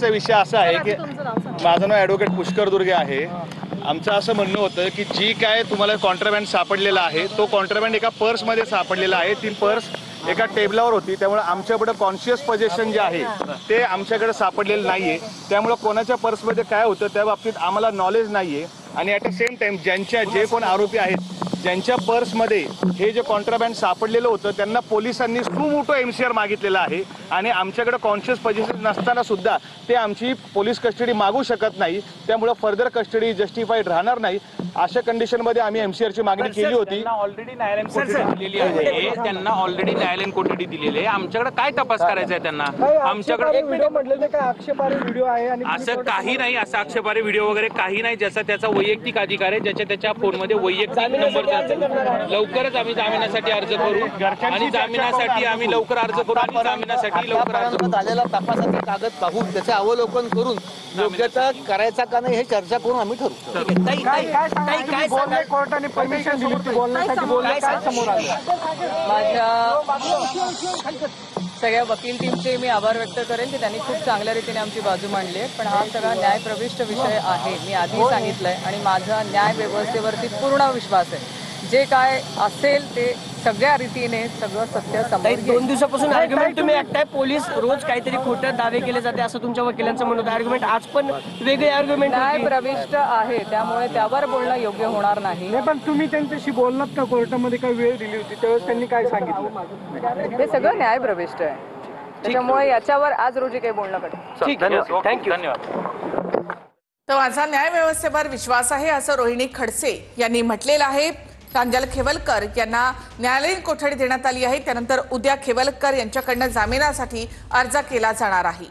विषय असा आहे की माझं नाव ॲडव्होकेट पुष्कर दुर्गे आहे। आमचं असं म्हणणं होतं की जी काय तुम्हाला कॉन्ट्राबँड सापडलेला आहे तो कॉन्ट्राबँड एका पर्समध्ये सापडलेला आहे। ती पर्स एका टेबलावर होती, त्यामुळे आमच्याकडे कॉन्शियस पोझिशन जे आहे ते आमच्याकडे सापडलेलं नाहीये। त्यामुळे कोणाच्या पर्समध्ये काय होतं त्या बाबतीत आम्हाला नॉलेज नाहीये। आणि ॲट द सेम टाइम जे कोण आरोपी आहेत ज्यांच्या पर्समध्ये हे जे कॉन्ट्राबँड सापडलेलं होतं त्यांना पोलिसांनी सुमोटो MCR मागितलेला आहे आणि आमच्याकडे कॉन्शियस पोझिशन नसताना सुद्धा ते आमची पोलीस कस्टडी मागू शकत नाही। त्यामुळे फर्दर कस्टडी जस्टिफाईड राहणार नाही। अशा कंडिशनमध्ये आम्ही MCR ची मागणी केली होती। ऑलरेडी न्यायालयीन कोठडी दिलेली आहे, त्यांना ऑलरेडी न्यायालयीन कोठडी दिलेली आहे। आमच्याकडे काय तपास करायचा आहे त्यांना? आमच्याकडे एक व्हिडिओ म्हटलेले काय आक्षेपार्ह व्हिडिओ आहे आणि असं काही नाही, असं आक्षेपार्ह व्हिडिओ वगैरे काही नाही। ज्याचा त्याचा वैयक्तिक अधिकार आहे, ज्याच्या त्याच्या फोनमध्ये वैयक्तिक नंबर लवकरच आम्ही जामिनासाठी अर्ज करू आणि जामिनासाठी आम्ही लवकर अर्ज करू आणि जामिनासाठी लवकर अर्ज करू। झालेला तपासाचे कागद पाहून त्याचे अवलोकन करून योग्यता करायचा का नाही हे चर्चा करून आम्ही ठरवू। काय कोर्टाने परमिशन दिली होती बोलण्यासाठी, बोलणे काय समोर आलं? माझ्या सगळ्या वकील टीमचे मी आभार व्यक्त करेन की त्यांनी खूप चांगल्या रीतीने आमची बाजू मांडली आहे। पण हा सगळा न्यायप्रविष्ट विषय आहे, मी आधी सांगितलंय आणि माझा न्याय व्यवस्थेवरती पूर्ण विश्वास आहे। जे काय असेल ते सगळ्या रीतीने सगळं सत्य समोर येईल। 2 दिवसापासून आर्ग्युमेंट तुम्ही ऐकताय, पोलीस रोज काहीतरी खोटे दावे केले जाते असं तुमच्या वकिलांचं म्हणणं होतं। आर्ग्युमेंट आज पण वेगळे आर्ग्युमेंट न्यायप्रविष्ट आहे, त्यामुळे त्यावर बोलणं योग्य होणार नाही। पण तुम्ही त्यांच्याशी बोललात का? कोर्टामध्ये काही वेळ दिली होती त्यावेळेस त्यांनी काय सांगितलं? हे सगळं न्यायप्रविष्ट आहे, त्याच्यामुळे याच्यावर आज रोजी काही बोलणं कठीण। थँक्यू। तर माझा न्याय व्यवस्थेवर विश्वास आहे असं रोहिणी खडसे यांनी म्हटलेलं आहे। प्रांजल खेवलकर यांना न्यायालयीन कोठडी देण्यात आली आहे। त्यानंतर उद्या खेवलकर यांच्याकडनं जामिनासाठी अर्ज केला जाणार आहे।